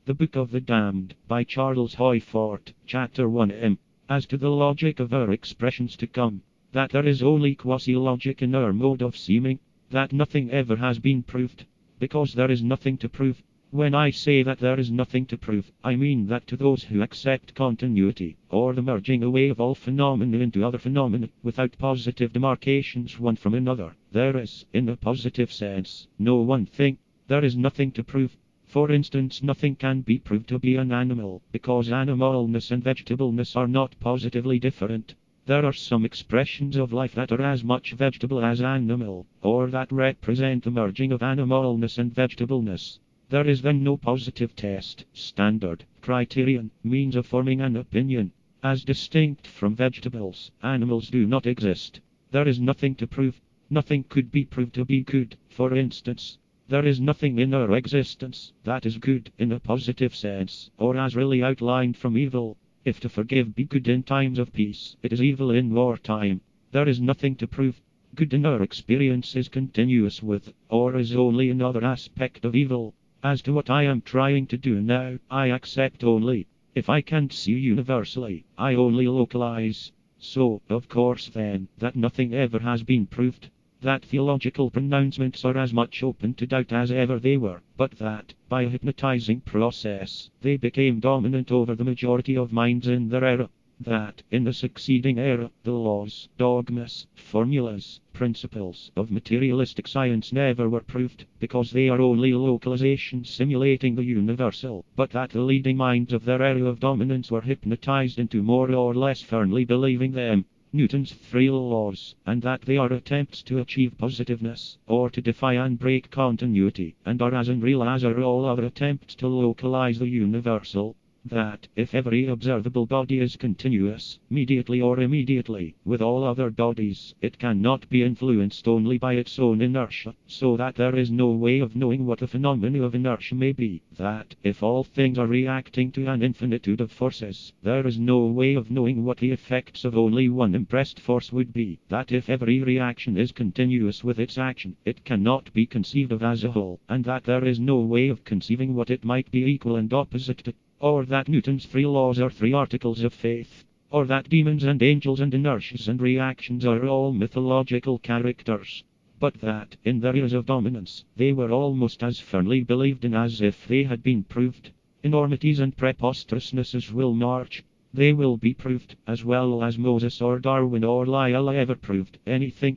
The Book of the Damned, by Charles Hoyfort, Chapter 1m. As to the logic of our expressions to come, that there is only quasi-logic in our mode of seeming, that nothing ever has been proved, because there is nothing to prove. When I say that there is nothing to prove, I mean that to those who accept continuity, or the merging away of all phenomena into other phenomena, without positive demarcations one from another, there is, in a positive sense, no one thing. There is nothing to prove. For instance, nothing can be proved to be an animal, because animalness and vegetableness are not positively different. There are some expressions of life that are as much vegetable as animal, or that represent the merging of animalness and vegetableness. There is then no positive test, standard, criterion, means of forming an opinion. As distinct from vegetables, animals do not exist. There is nothing to prove. Nothing could be proved to be good, for instance. There is nothing in our existence that is good in a positive sense, or as really outlined from evil. If to forgive be good in times of peace, it is evil in wartime. There is nothing to prove. Good in our experience is continuous with, or is only another aspect of evil. As to what I am trying to do now, I accept only. If I can't see universally, I only localize. So, of course then, that nothing ever has been proved. That theological pronouncements are as much open to doubt as ever they were, but that, by a hypnotizing process, they became dominant over the majority of minds in their era. That, in the succeeding era, the laws, dogmas, formulas, principles of materialistic science never were proved, because they are only localizations simulating the universal, but that the leading minds of their era of dominance were hypnotized into more or less firmly believing them. Newton's three laws, and that they are attempts to achieve positiveness, or to defy and break continuity, and are as unreal as are all other attempts to localize the universal. That, if every observable body is continuous, mediately or immediately, with all other bodies, it cannot be influenced only by its own inertia, so that there is no way of knowing what the phenomena of inertia may be. That, if all things are reacting to an infinitude of forces, there is no way of knowing what the effects of only one impressed force would be. That if every reaction is continuous with its action, it cannot be conceived of as a whole, and that there is no way of conceiving what it might be equal and opposite to. Or that Newton's three laws are three articles of faith. Or that demons and angels and inertias and reactions are all mythological characters. But that, in their years of dominance, they were almost as firmly believed in as if they had been proved. Enormities and preposterousnesses will march. They will be proved, as well as Moses or Darwin or Lyell ever proved anything.